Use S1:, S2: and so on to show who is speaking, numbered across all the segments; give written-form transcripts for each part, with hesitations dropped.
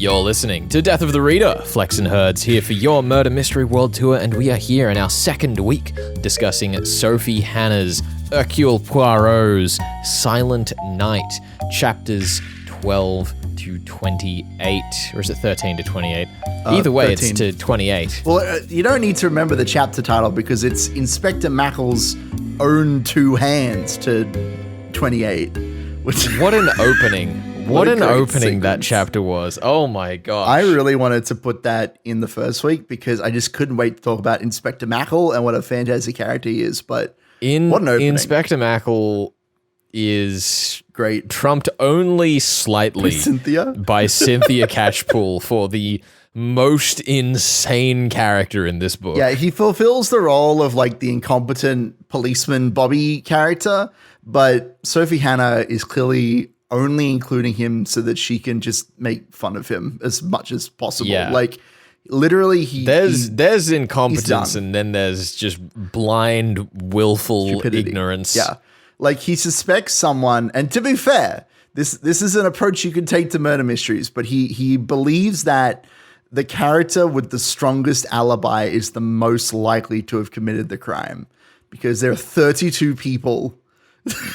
S1: You're listening to Death of the Reader. Flex and Herds here for your Murder Mystery World Tour, and we are here in our second week discussing Sophie Hannah's Hercule Poirot's Silent Night, chapters 12 to 28, or is it 13 to 28? Either way, 13. It's to 28.
S2: Well, you don't need to remember the chapter title because it's Inspector Mackle's own two hands to 28.
S1: What an opening. What an opening
S2: sequence
S1: that chapter was. Oh my gosh.
S2: I really wanted to put that in the first week because I just couldn't wait to talk about Inspector Mackle and what a fantastic character he is. But what an opening.
S1: Inspector Mackle is
S2: great.
S1: Trumped only slightly by Cynthia Catchpool for the most insane character in this book.
S2: Yeah, he fulfills the role of like the incompetent policeman Bobby character, but Sophie Hannah is clearly only including him so that she can just make fun of him as much as possible.
S1: Yeah.
S2: Like literally
S1: there's incompetence and then there's just blind, willful
S2: stupidity.
S1: Ignorance.
S2: Yeah. Like he suspects someone, and to be fair, this is an approach you can take to murder mysteries, but he believes that the character with the strongest alibi is the most likely to have committed the crime because there are 32 people.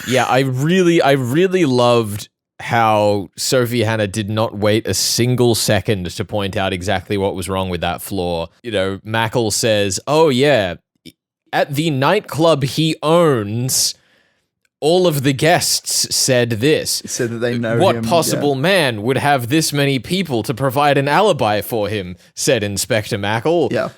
S1: Yeah, I really loved how Sophie Hannah did not wait a single second to point out exactly what was wrong with that floor. You know, Mackle says, "Oh yeah, at the nightclub he owns, all of the guests said this.
S2: Said that they know
S1: what
S2: him.
S1: possible man would have this many people to provide an alibi for him?" said Inspector Mackle.
S2: Yeah.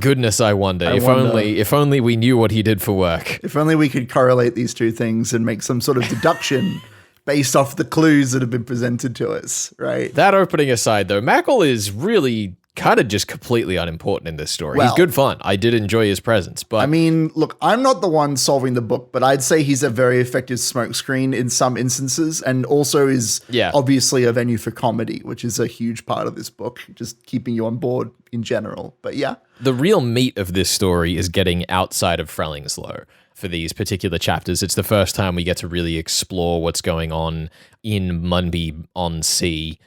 S1: Goodness, I wonder. If only we knew what he did for work.
S2: If only we could correlate these two things and make some sort of deduction based off the clues that have been presented to us, right?
S1: That opening aside, though, Mackle is really kind of just completely unimportant in this story.
S2: Well,
S1: he's good fun. I did enjoy his presence, but
S2: I mean, look, I'm not the one solving the book, but I'd say he's a very effective smokescreen in some instances, and also is obviously a venue for comedy, which is a huge part of this book, just keeping you on board in general. But yeah.
S1: The real meat of this story is getting outside of Frelingsloe for these particular chapters. It's the first time we get to really explore what's going on in Munby-on-Sea.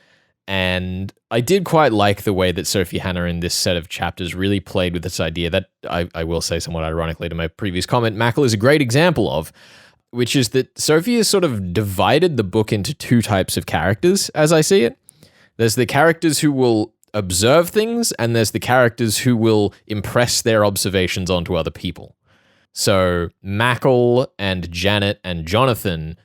S1: And I did quite like the way that Sophie Hannah in this set of chapters really played with this idea that I will say somewhat ironically to my previous comment, Mackle is a great example of, which is that Sophie has sort of divided the book into two types of characters, as I see it. There's the characters who will observe things, and there's the characters who will impress their observations onto other people. So Mackle and Janet and Jonathan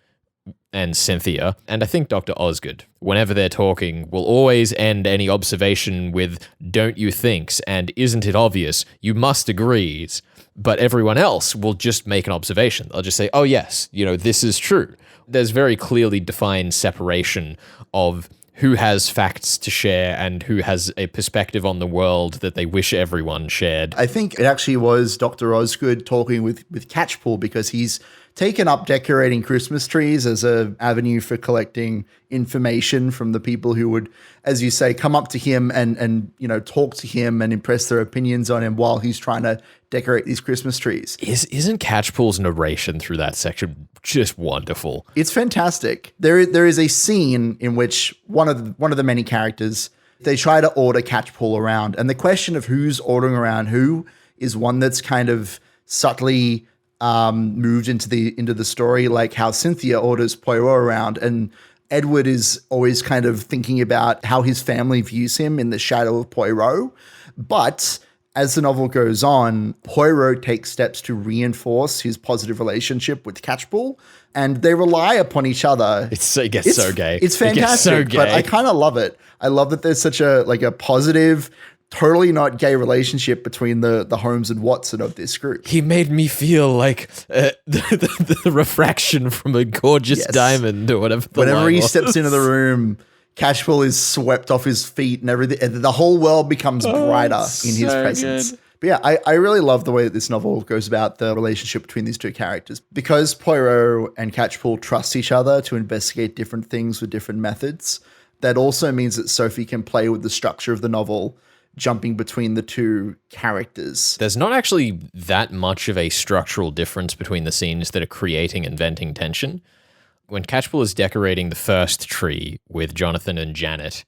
S1: and Cynthia, and I think Dr. Osgood, whenever they're talking, will always end any observation with "don't you thinks" and "isn't it obvious, you must agrees," but everyone else will just make an observation. They'll just say, "oh yes, this is true." There's very clearly defined separation of who has facts to share and who has a perspective on the world that they wish everyone shared.
S2: I think it actually was Dr. Osgood talking with Catchpool because he's taken up decorating Christmas trees as an avenue for collecting information from the people who would, as you say, come up to him and talk to him and impress their opinions on him while he's trying to decorate these Christmas trees.
S1: Isn't Catchpool's narration through that section just wonderful?
S2: It's fantastic. There is a scene in which one of the many characters, they try to order Catchpool around, and the question of who's ordering around who is one that's kind of subtly moved into the story, like how Cynthia orders Poirot around, and Edward is always kind of thinking about how his family views him in the shadow of Poirot. But as the novel goes on, Poirot takes steps to reinforce his positive relationship with Catchpool, and they rely upon each other.
S1: It gets so gay.
S2: It's fantastic,
S1: it gets so gay.
S2: But I kind of love it. I love that there's such a positive, totally not gay relationship between the Holmes and Watson of this group.
S1: He made me feel like the refraction from a gorgeous diamond or whatever.
S2: Whenever he steps into the room, Catchpool is swept off his feet and everything. And the whole world becomes brighter in his presence. Good. But yeah, I really love the way that this novel goes about the relationship between these two characters. Because Poirot and Catchpool trust each other to investigate different things with different methods, that also means that Sophie can play with the structure of the novel, jumping between the two characters.
S1: There's not actually that much of a structural difference between the scenes that are creating and venting tension. When Catchpool is decorating the first tree with Jonathan and Janet,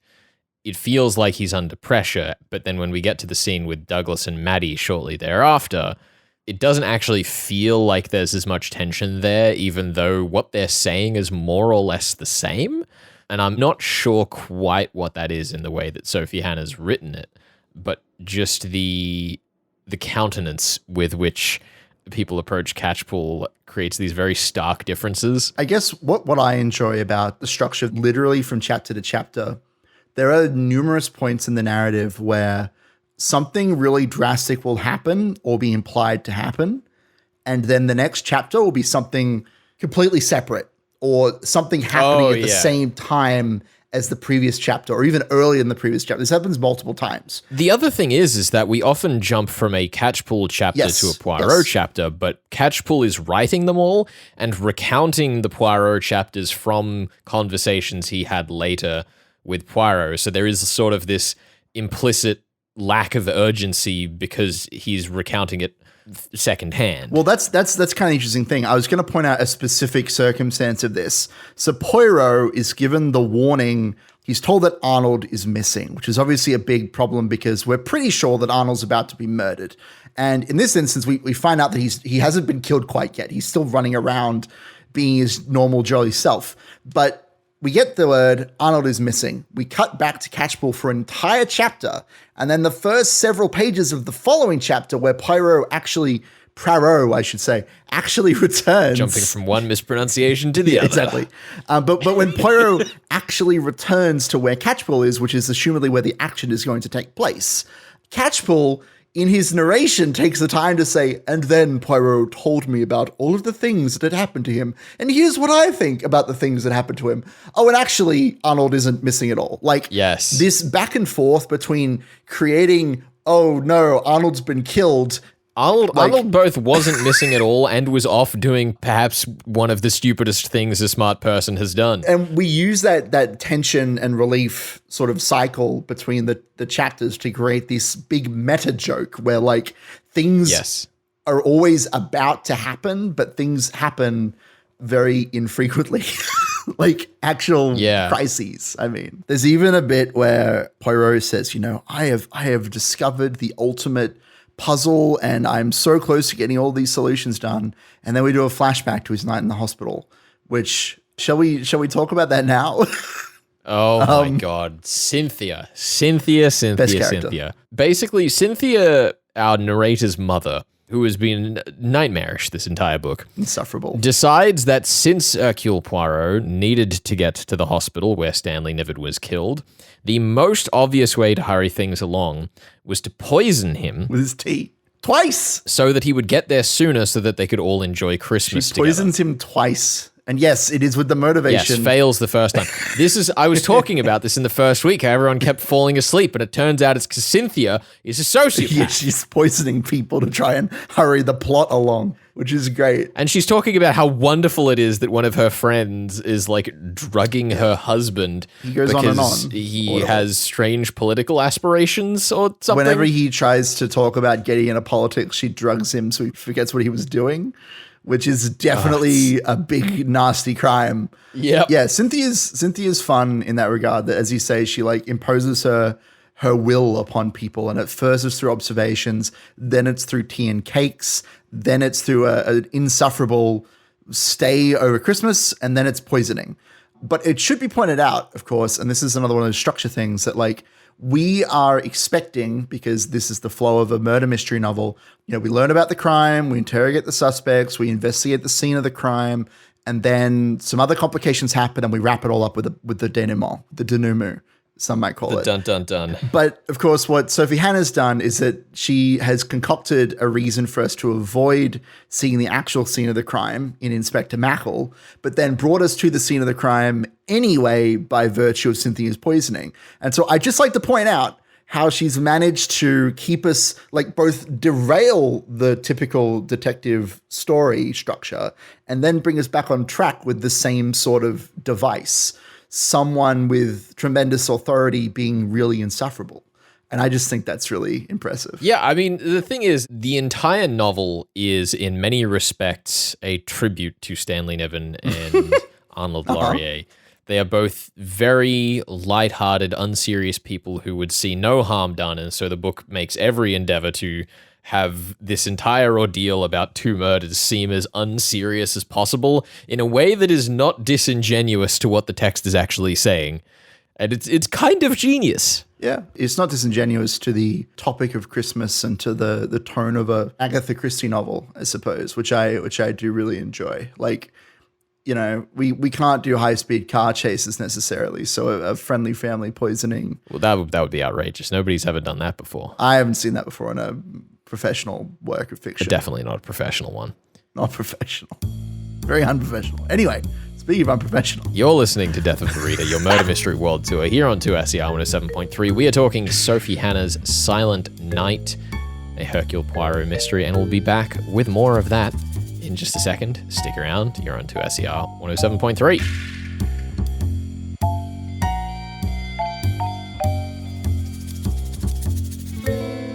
S1: it feels like he's under pressure. But then when we get to the scene with Douglas and Maddie shortly thereafter, it doesn't actually feel like there's as much tension there, even though what they're saying is more or less the same. And I'm not sure quite what that is in the way that Sophie Hannah's written it, but just the countenance with which people approach Catchpool creates these very stark differences.
S2: I guess what I enjoy about the structure, literally from chapter to chapter, there are numerous points in the narrative where something really drastic will happen or be implied to happen, and then the next chapter will be something completely separate or something happening at the same time as the previous chapter, or even earlier in the previous chapter. This happens multiple times.
S1: The other thing is that we often jump from a Catchpool chapter to a Poirot chapter, but Catchpool is writing them all and recounting the Poirot chapters from conversations he had later with Poirot. So there is sort of this implicit lack of urgency because he's recounting it secondhand.
S2: Well, that's kind of interesting thing. I was going to point out a specific circumstance of this. So Poirot is given the warning. He's told that Arnold is missing, which is obviously a big problem because we're pretty sure that Arnold's about to be murdered. And in this instance, we find out that he hasn't been killed quite yet. He's still running around being his normal jolly self. But we get the word Arnold is missing. We cut back to Catchpool for an entire chapter, and then the first several pages of the following chapter where Poirot actually returns.
S1: Jumping from one mispronunciation to the other.
S2: Exactly. But when Poirot actually returns to where Catchpool is, which is assumedly where the action is going to take place, Catchpool, in his narration, takes the time to say, and then Poirot told me about all of the things that had happened to him. And here's what I think about the things that happened to him. Oh, and actually, Arnold isn't missing at all. Like,
S1: yes,
S2: this back and forth between creating, oh no, Arnold's been killed.
S1: Arnold both wasn't missing at all and was off doing perhaps one of the stupidest things a smart person has done.
S2: And we use that tension and relief sort of cycle between the chapters to create this big meta joke where like things are always about to happen, but things happen very infrequently. Like actual crises. I mean, there's even a bit where Poirot says, I have discovered the ultimate puzzle and I'm so close to getting all these solutions done. And then we do a flashback to his night in the hospital, which shall we talk about that now?
S1: Oh my God. Cynthia. Basically, Cynthia, our narrator's mother, who has been nightmarish this entire book,
S2: insufferable,
S1: decides that since Hercule Poirot needed to get to the hospital where Stanley Niven was killed, the most obvious way to hurry things along was to poison him
S2: with his tea twice,
S1: so that he would get there sooner, so that they could all enjoy Christmas together.
S2: She poisons him twice. And yes, it is with the motivation.
S1: Yes, fails the first time. I was talking about this in the first week, how everyone kept falling asleep, and it turns out it's because Cynthia is a sociopath.
S2: Yeah, she's poisoning people to try and hurry the plot along, which is great.
S1: And she's talking about how wonderful it is that one of her friends is like drugging her husband.
S2: He goes on and on.
S1: He has strange political aspirations or something.
S2: Whenever he tries to talk about getting into politics, she drugs him so he forgets what he was doing, which is definitely a big, nasty crime.
S1: Yep.
S2: Yeah, Cynthia's fun in that regard, that, as you say, she like imposes her will upon people. And at first it's through observations, then it's through tea and cakes, then it's through an insufferable stay over Christmas, and then it's poisoning. But it should be pointed out, of course, and this is another one of those structure things that like we are expecting, because this is the flow of a murder mystery novel. We learn about the crime, we interrogate the suspects, we investigate the scene of the crime, and then some other complications happen, and we wrap it all up with the denouement, the denouement, some might call it.
S1: Dun, dun, dun.
S2: But of course, what Sophie Hannah's done is that she has concocted a reason for us to avoid seeing the actual scene of the crime in Inspector Mackle, but then brought us to the scene of the crime anyway by virtue of Cynthia's poisoning. And so I'd just like to point out how she's managed to keep us, like, both derail the typical detective story structure and then bring us back on track with the same sort of device. Someone with tremendous authority being really insufferable. And I just think that's really impressive.
S1: Yeah, I mean, the thing is, the entire novel is in many respects a tribute to Stanley Niven and Arnold Laurier. They are both very lighthearted, unserious people who would see no harm done, and so the book makes every endeavor to have this entire ordeal about two murders seem as unserious as possible in a way that is not disingenuous to what the text is actually saying. And it's kind of genius.
S2: Yeah, it's not disingenuous to the topic of Christmas and to the tone of a Agatha Christie novel, I suppose, which I do really enjoy. Like, you know, we can't do high-speed car chases necessarily, so a friendly family poisoning.
S1: Well, that would be outrageous. Nobody's ever done that before.
S2: I haven't seen that before in a professional work of fiction.
S1: Definitely not a professional one.
S2: Not professional. Very unprofessional. Anyway, speaking of unprofessional.
S1: You're listening to Death of the Reader, your murder mystery world tour here on 2SER 107.3. We are talking Sophie Hannah's Silent Night, a Hercule Poirot mystery, and we'll be back with more of that in just a second. Stick around. You're on 2SER 107.3.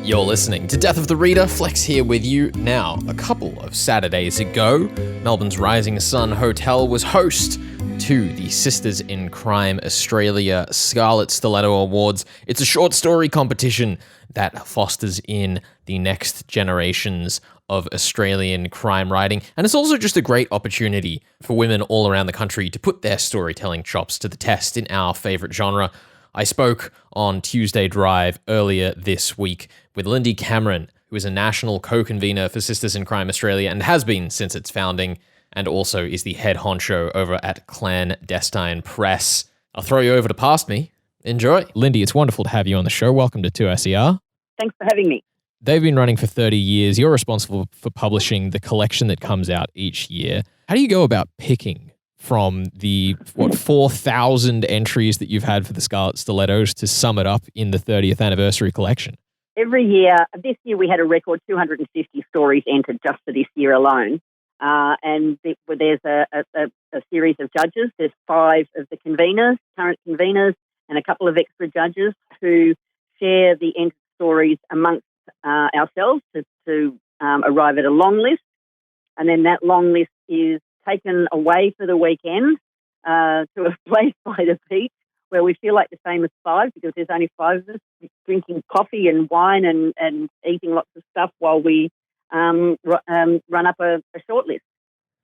S1: You're listening to Death of the Reader. Flex here with you now. A couple of Saturdays ago, Melbourne's Rising Sun Hotel was host to the Sisters in Crime Australia Scarlet Stiletto Awards. It's a short story competition that fosters in the next generations of Australian crime writing. And it's also just a great opportunity for women all around the country to put their storytelling chops to the test in our favourite genre. I spoke on Tuesday Drive earlier this week with Lindy Cameron, who is a national co-convenor for Sisters in Crime Australia and has been since its founding, and also is the head honcho over at Clan Destine Press. I'll throw you over to past me. Enjoy. Lindy, it's wonderful to have you on the show. Welcome to 2SER.
S3: Thanks for having me.
S1: They've been running for 30 years. You're responsible for publishing the collection that comes out each year. How do you go about picking from the, 4,000 entries that you've had for the Scarlet Stilettos to sum it up in the 30th anniversary collection?
S3: Every year, this year we had a record 250 stories entered just for this year alone. And there's a series of judges. There's 5 of the conveners, current conveners, and a couple of extra judges who share the entered stories amongst ourselves to arrive at a long list. And then that long list is taken away for the weekend to a place by the beach where we feel like the famous 5 because there's only 5 of us drinking coffee and wine and eating lots of stuff while we run up a short list.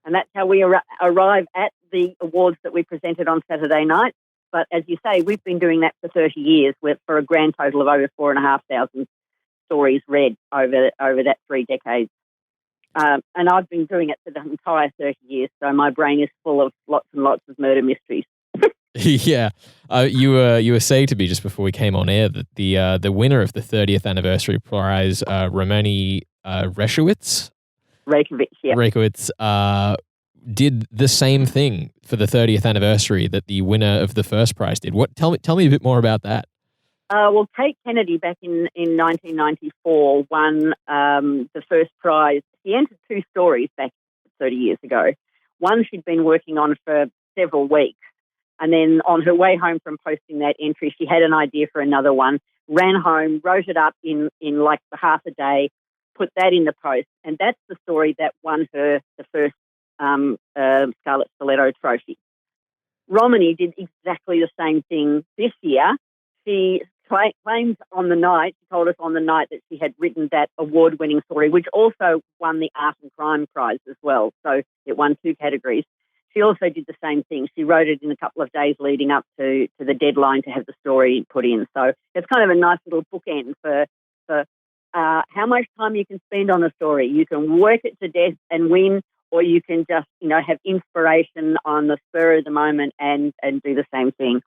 S3: And that's how we arrive at the awards that we presented on Saturday night. But as you say, we've been doing that for 30 years for a grand total of over 4,500 stories read over that 3 decades. And I've been doing it for the entire 30 years, so my brain is full of lots and lots of murder mysteries.
S1: Yeah. You were saying to me just before we came on air that the winner of the 30th anniversary prize, Romani Rekowitz,
S3: yeah.
S1: Rekowitz, did the same thing for the 30th anniversary that the winner of the first prize did. Tell me a bit more about that.
S3: Well, Kate Kennedy back in 1994 won the first prize. She entered 2 stories back 30 years ago. One she'd been working on for several weeks. And then on her way home from posting that entry, she had an idea for another one, ran home, wrote it up in like half a day, put that in the post. And that's the story that won her the first Scarlet Stiletto trophy. Romani did exactly the same thing this year. She claims on the night, she told us on the night that she had written that award-winning story, which also won the Art and Crime Prize as well. So it won 2 categories. She also did the same thing. She wrote it in a couple of days leading up to the deadline to have the story put in. So it's kind of a nice little bookend for how much time you can spend on a story. You can work it to death and win, or you can just, have inspiration on the spur of the moment and do the same thing.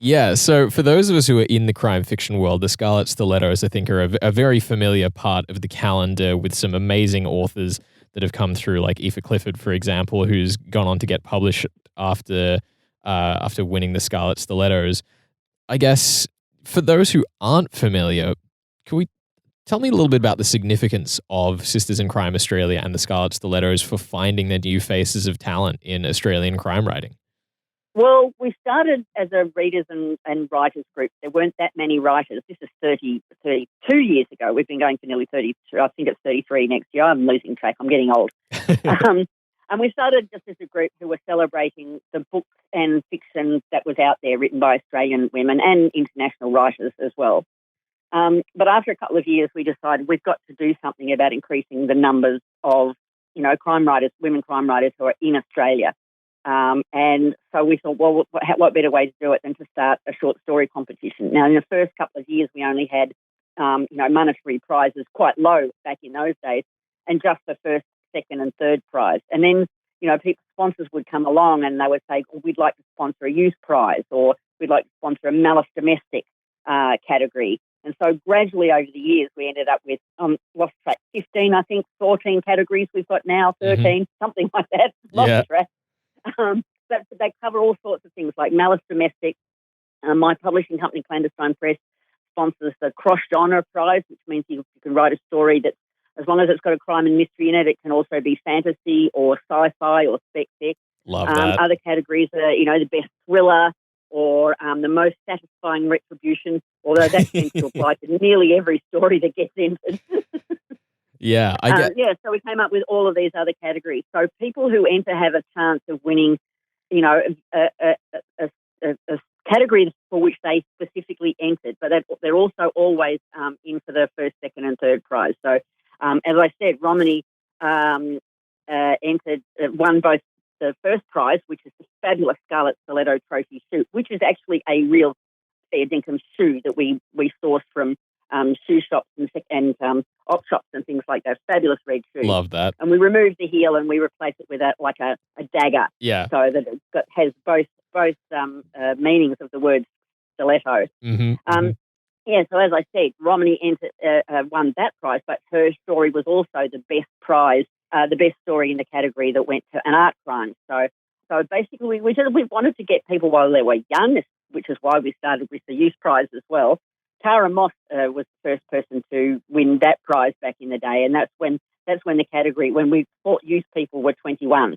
S1: Yeah, so for those of us who are in the crime fiction world, the Scarlet Stilettos, I think, are a very familiar part of the calendar with some amazing authors that have come through, like Aoife Clifford, for example, who's gone on to get published after winning the Scarlet Stilettos. I guess for those who aren't familiar, can we tell me a little bit about the significance of Sisters in Crime Australia and the Scarlet Stilettos for finding the new faces of talent in Australian crime writing?
S3: Well, we started as a readers and writers group. There weren't that many writers. This is 32 years ago. We've been going for nearly 32. I think it's 33 next year. I'm losing track. I'm getting old. And we started just as a group who were celebrating the books and fiction that was out there written by Australian women and international writers as well. But after a couple of years, we decided we've got to do something about increasing the numbers of, crime writers, women crime writers who are in Australia. And so we thought, well, what better way to do it than to start a short story competition? Now, in the first couple of years, we only had, monetary prizes, quite low back in those days, and just the first, second and third prize. And then, sponsors would come along and they would say, well, we'd like to sponsor a youth prize, or we'd like to sponsor a malice domestic category. And so gradually over the years, we ended up with, lost track, 15, I think, 14 categories we've got now, 13, something like that, lost track. They cover all sorts of things like malice domestic. My publishing company, Clan Destine Press, sponsors the cross-genre prize, which means you can write a story that, as long as it's got a crime and mystery in it, it can also be fantasy or sci-fi or spec fic.
S1: Love that.
S3: Other categories are, the best thriller or the most satisfying retribution, although that seems to apply to nearly every story that gets entered.
S1: Yeah, I get.
S3: So we came up with all of these other categories. So people who enter have a chance of winning, a category for which they specifically entered, but they're also always in for the first, second, and third prize. So, as I said, Romany won both the first prize, which is the fabulous Scarlet Stiletto trophy shoe, which is actually a real fair dinkum shoe that we source from shoe shops and op shops and things like that. Fabulous red shoe.
S1: Love that.
S3: And we remove the heel and we replace it with a dagger.
S1: Yeah.
S3: So that it has both meanings of the word stiletto. So as I said, Romany won that prize, but her story was also the best prize, the best story in the category that went to an art crime. So basically, we wanted to get people while they were young, which is why we started with the youth prize as well. Tara Moss was the first person to win that prize back in the day, and that's when the category, when we thought youth people were 21.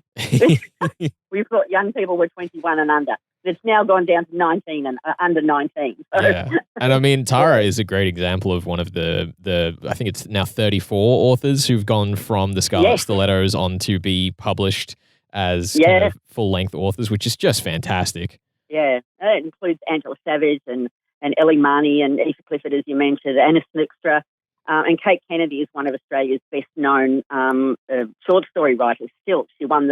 S3: We thought young people were 21 and under. It's now gone down to 19 and under 19. So.
S1: Yeah. And I mean, Tara is a great example of one of the I think it's now 34 authors who've gone from the Scarlet Stilettos on to be published as kind of full-length authors, which is just fantastic. Yeah.
S3: It includes Angela Savage and Ellie Marnie and Aoife Clifford, as you mentioned, Anna Snickstra. And Kate Kennedy is one of Australia's best-known short story writers still. She won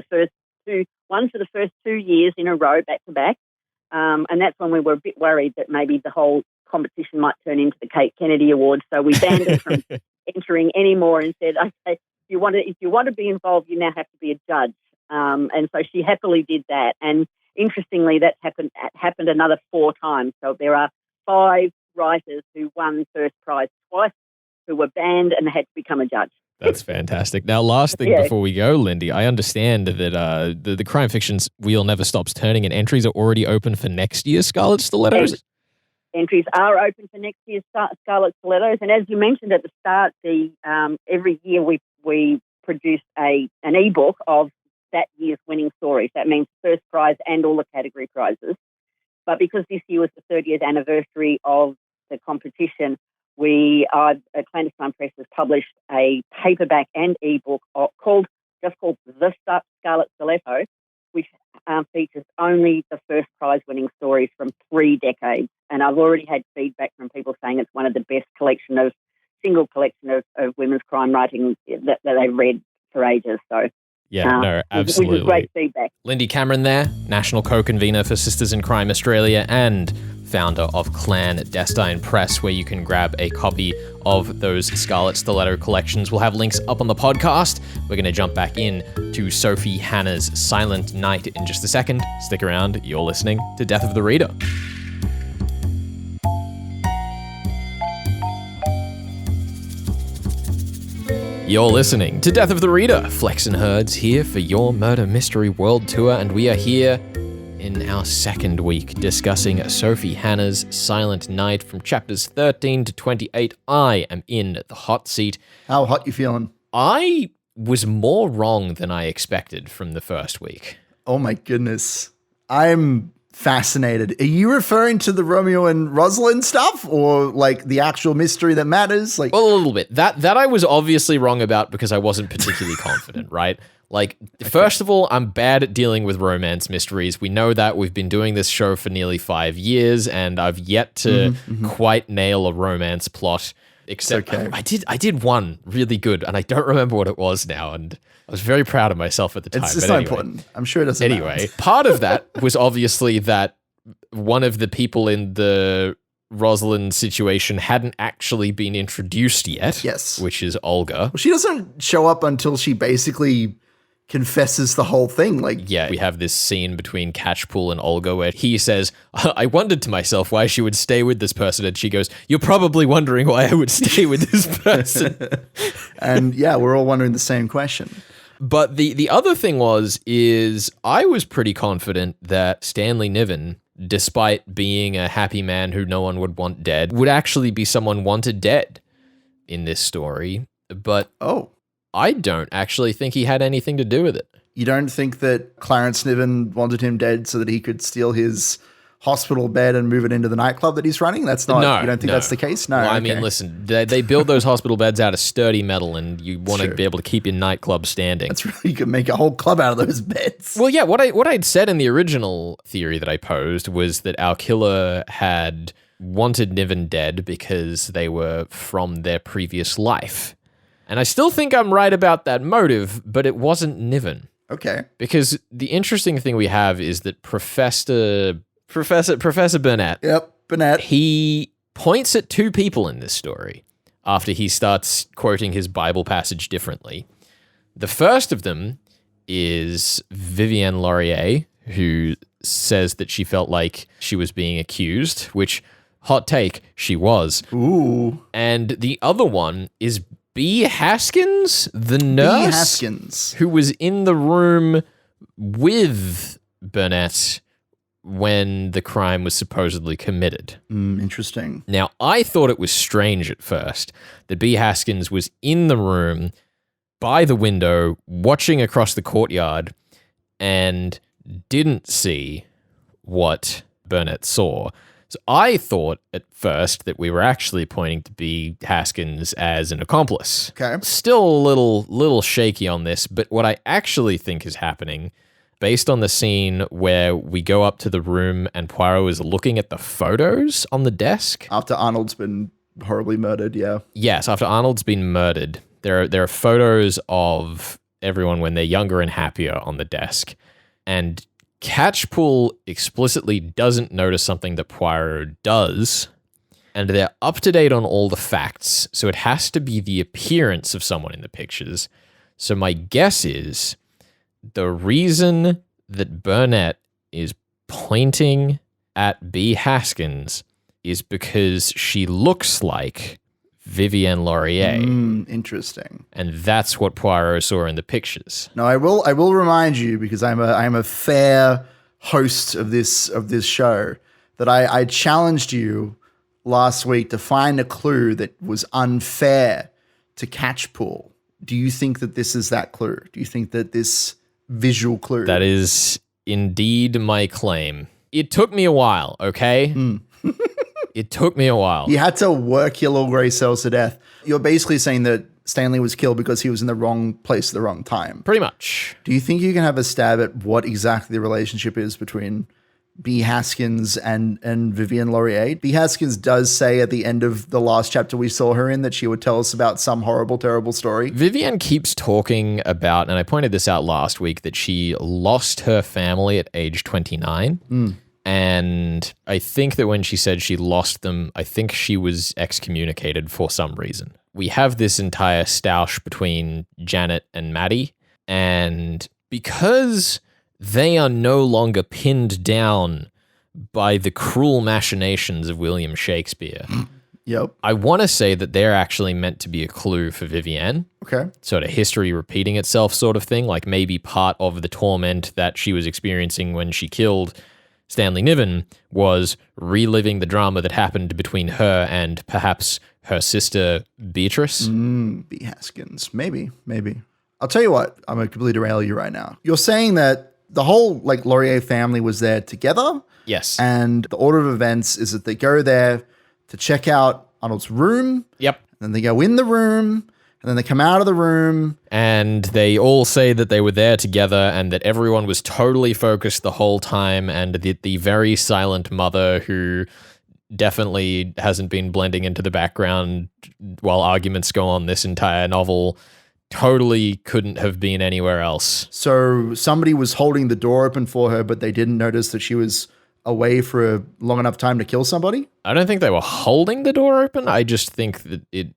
S3: for the first 2 years in a row, back-to-back. And that's when we were a bit worried that maybe the whole competition might turn into the Kate Kennedy Awards. So we banned her from entering anymore and said, okay, if you want to be involved, you now have to be a judge. And so she happily did that. And interestingly, that happened another 4 times. So there are 5 writers who won first prize twice who were banned and had to become a judge.
S1: That's fantastic. Now, last thing before we go, Lindy, I understand that the crime fiction's wheel never stops turning and entries are already open for next year's Scarlet Stilettos.
S3: Entries are open for next year's Scarlet Stilettos. And as you mentioned at the start, every year we produce an ebook of that year's winning stories. That means first prize and all the category prizes. But because this year was the 30th anniversary of the competition, Clan Destine Press has published a paperback and ebook called The Scarlet Stiletto, which features only the first prize winning stories from 3 decades. And I've already had feedback from people saying it's one of the best single collection of women's crime writing that they've read for ages. So absolutely. Which is great feedback.
S1: Lindy Cameron there, National Co-Convenor for Sisters in Crime Australia and founder of Clan Destine Press, where you can grab a copy of those Scarlet Stiletto collections. We'll have links up on the podcast. We're going to jump back in to Sophie Hannah's Silent Night in just a second. Stick around. You're listening to Death of the Reader. You're listening to Death of the Reader. Flex and Herds here for your Murder Mystery World Tour, and we are here in our second week discussing Sophie Hannah's Silent Night from chapters 13 to 28. I am in the hot seat.
S2: How hot you feeling?
S1: I was more wrong than I expected from the first week.
S2: Oh my goodness. I'm fascinated. Are you referring to the Romeo and Rosalind stuff, or like the actual mystery that matters? Like,
S1: Well, a little bit. That I was obviously wrong about because I wasn't particularly confident, right? Like, first of all, I'm bad at dealing with romance mysteries. We know that. We've been doing this show for nearly 5 years, and I've yet to quite nail a romance plot. Except I did one really good, and I don't remember what it was now, and I was very proud of myself at the time.
S2: it's not important. I'm sure it doesn't matter.
S1: Anyway, part of that was obviously that one of the people in the Rosalind situation hadn't actually been introduced yet.
S2: Yes.
S1: Which is Olga.
S2: Well, she doesn't show up until she basically confesses the whole thing. Like,
S1: Yeah, we have this scene between Catchpool and Olga where he says, I wondered to myself why she would stay with this person. And she goes, you're probably wondering why I would stay with this person.
S2: and yeah, we're all wondering the same question.
S1: But the other thing is I was pretty confident that Stanley Niven, despite being a happy man who no one would want dead, would actually be someone wanted dead in this story. But I don't actually think he had anything to do with it.
S2: You don't think that Clarence Niven wanted him dead so that he could steal his hospital bed and move it into the nightclub that he's running? That's not.
S1: No,
S2: you don't think that's the case? No.
S1: Well, I
S2: okay.
S1: mean, listen, they build those hospital beds out of sturdy metal, and you want to be able to keep your nightclub standing.
S2: That's really, you could make a whole club out of those beds.
S1: Well, yeah, what I'd said in the original theory that I posed was that our killer had wanted Niven dead because they were from their previous life. And I still think I'm right about that motive, but it wasn't Niven.
S2: Okay.
S1: Because the interesting thing we have is that Professor Burnett.
S2: Yep, Burnett.
S1: He points at two people in this story after he starts quoting his Bible passage differently. The first of them is Vivienne Laurier, who says that she felt like she was being accused, which, hot take, she was.
S2: Ooh.
S1: And the other one is B. Haskins, the nurse,
S2: B. Haskins,
S1: who was in the room with Burnett when the crime was supposedly committed.
S2: Interesting.
S1: Now, I thought it was strange at first that B. Haskins was in the room by the window watching across the courtyard and didn't see what Burnett saw. So I thought at first that we were actually pointing to B. Haskins as an accomplice.
S2: Okay.
S1: Still a little shaky on this, but what I actually think is happening, based on the scene where we go up to the room and Poirot is looking at the photos on the desk.
S2: After Arnold's been horribly murdered, yeah.
S1: Yes, after Arnold's been murdered, there are photos of everyone when they're younger and happier on the desk. And Catchpool explicitly doesn't notice something that Poirot does, and they're up to date on all the facts, so it has to be the appearance of someone in the pictures. So my guess is the reason that Burnett is pointing at B. Haskins is because she looks like Vivienne Laurier.
S2: Interesting.
S1: And that's what Poirot saw in the pictures.
S2: Now I will remind you, because I'm a fair host of this show, that I challenged you last week to find a clue that was unfair to Catchpool. Do you think that this is that clue? Do you think that this visual clue?
S1: That is indeed my claim. It took me a while, okay? It took me a while.
S2: You had to work your little grey cells to death. You're basically saying that Stanley was killed because he was in the wrong place at the wrong time.
S1: Pretty much.
S2: Do you think you can have a stab at what exactly the relationship is between B. Haskins and Vivienne Laurier? B. Haskins does say at the end of the last chapter we saw her in that she would tell us about some horrible, terrible story.
S1: Vivienne keeps talking about, and I pointed this out last week, that she lost her family at age 29. And I think that when she said she lost them, I think she was excommunicated for some reason. We have this entire stoush between Janet and Maddie, and because they are no longer pinned down by the cruel machinations of William Shakespeare,
S2: Yep.
S1: I want to say that they're actually meant to be a clue for Vivienne.
S2: Okay.
S1: Sort of history repeating itself sort of thing, like maybe part of the torment that she was experiencing when she killed Stanley Niven was reliving the drama that happened between her and perhaps her sister Beatrice.
S2: B. Haskins. Maybe. I'll tell you what. I'm going to completely derail you right now. You're saying that the whole like Laurier family was there together.
S1: Yes.
S2: And the order of events is that they go there to check out Arnold's room.
S1: Yep.
S2: Then they go in the room, and then they come out of the room.
S1: And they all say that they were there together and that everyone was totally focused the whole time, and the very silent mother who definitely hasn't been blending into the background while arguments go on this entire novel totally couldn't have been anywhere else.
S2: So somebody was holding the door open for her, but they didn't notice that she was away for a long enough time to kill somebody?
S1: I don't think they were holding the door open. I just think that it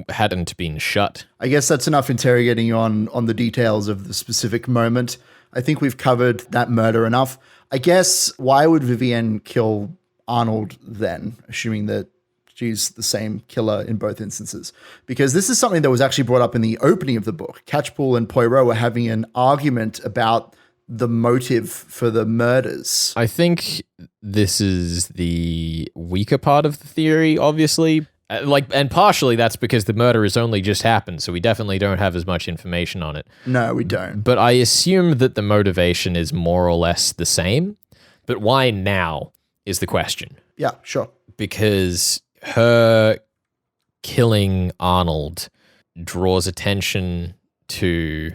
S1: hadn't been shut.
S2: I guess that's enough interrogating you on the details of the specific moment. I think we've covered that murder enough. I guess why would Vivienne kill Arnold then, assuming that she's the same killer in both instances? Because this is something that was actually brought up in the opening of the book. Catchpool and Poirot were having an argument about the motive for the murders.
S1: I think this is the weaker part of the theory, obviously. And partially that's because the murder has only just happened, so we definitely don't have as much information on it.
S2: No, we don't.
S1: But I assume that the motivation is more or less the same. But why now is the question.
S2: Yeah, sure.
S1: Because her killing Arnold draws attention to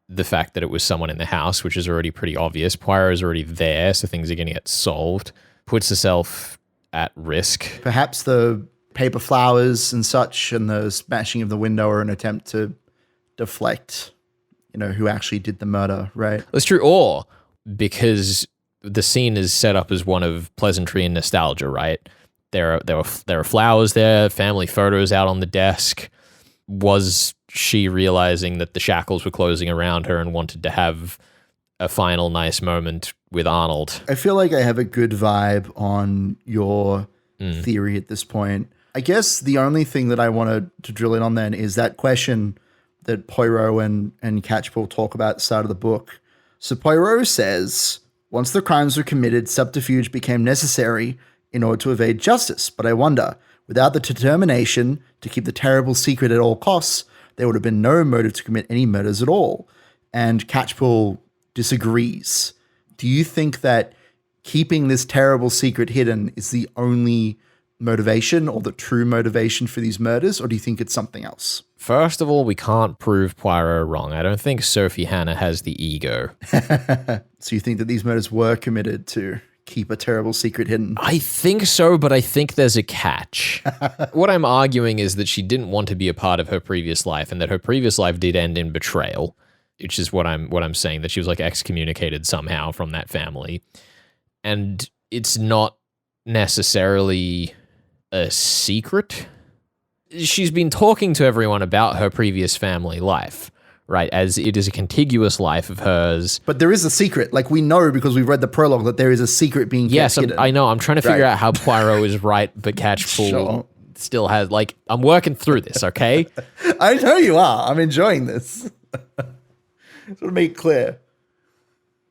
S1: the fact that it was someone in the house, which is already pretty obvious. Poirot is already there, so things are going to get solved. Puts herself at risk.
S2: Perhaps the paper flowers and such and the smashing of the window are an attempt to deflect, who actually did the murder, right?
S1: That's true. Or because the scene is set up as one of pleasantry and nostalgia, right? There are flowers there, family photos out on the desk. Was she realizing that the shackles were closing around her and wanted to have a final nice moment with Arnold?
S2: I feel like I have a good vibe on your theory at this point. I guess the only thing that I wanted to drill in on then is that question that Poirot and Catchpool talk about at the start of the book. So Poirot says, once the crimes were committed, subterfuge became necessary in order to evade justice. But I wonder, without the determination to keep the terrible secret at all costs, there would have been no motive to commit any murders at all. And Catchpool disagrees. Do you think that keeping this terrible secret hidden is the only motivation or the true motivation for these murders, or do you think it's something else?
S1: First of all, we can't prove Poirot wrong. I don't think Sophie Hannah has the ego.
S2: So you think that these murders were committed to keep a terrible secret hidden?
S1: I think so, but I think there's a catch. What I'm arguing is that she didn't want to be a part of her previous life, and that her previous life did end in betrayal, which is what I'm saying, that she was like excommunicated somehow from that family. And it's not necessarily a secret. She's been talking to everyone about her previous family life, right? As it is a contiguous life of hers.
S2: But there is a secret. Like, we know because we've read the prologue that there is a secret being kept
S1: yes,
S2: hidden.
S1: I know. I'm trying to figure out how Poirot is right, but Catchpool still has, like, I'm working through this, okay?
S2: I know you are. I'm enjoying this. Just want to make it clear.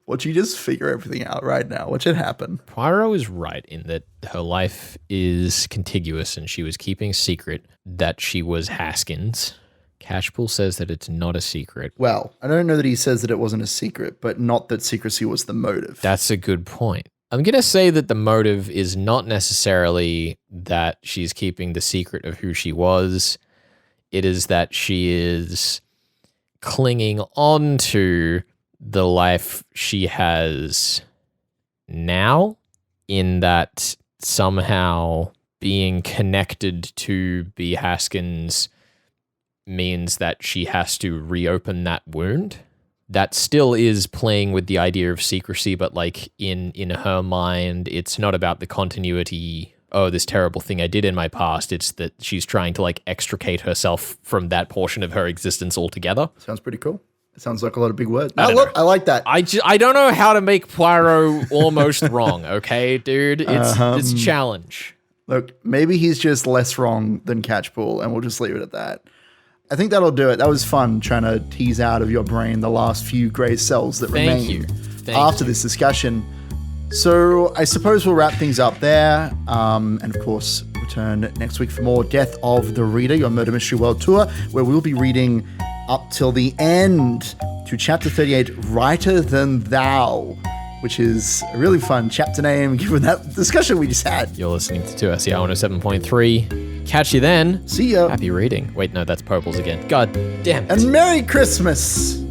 S2: Won't you just figure everything out right now? What should happen?
S1: Poirot is right in that her life is contiguous and she was keeping secret that she was Haskins. Catchpool says that it's not a secret.
S2: Well, I don't know that he says that it wasn't a secret, but not that secrecy was the motive.
S1: That's a good point. I'm going to say that the motive is not necessarily that she's keeping the secret of who she was. It is that she is clinging on to the life she has now, in that somehow being connected to B. Haskins means that she has to reopen that wound. That still is playing with the idea of secrecy, but like in her mind, it's not about the continuity, oh, this terrible thing I did in my past. It's that she's trying to like extricate herself from that portion of her existence altogether.
S2: Sounds pretty cool. It sounds like a lot of big words.
S1: I
S2: like that.
S1: I don't know how to make Poirot almost wrong, okay, dude? It's a challenge.
S2: Look, maybe he's just less wrong than Catchpool, and we'll just leave it at that. I think that'll do it. That was fun trying to tease out of your brain the last few grey cells that remain after this discussion. So I suppose we'll wrap things up there. And of course, return next week for more Death of the Reader, your Murder Mystery World Tour, where we'll be reading up till the end to chapter 38, Writer Than Thou, which is a really fun chapter name given that discussion we just had.
S1: You're listening to 2SER 107.3. Catch you then.
S2: See ya.
S1: Happy reading. Wait, no, that's Poples again. God damn it.
S2: And Merry Christmas.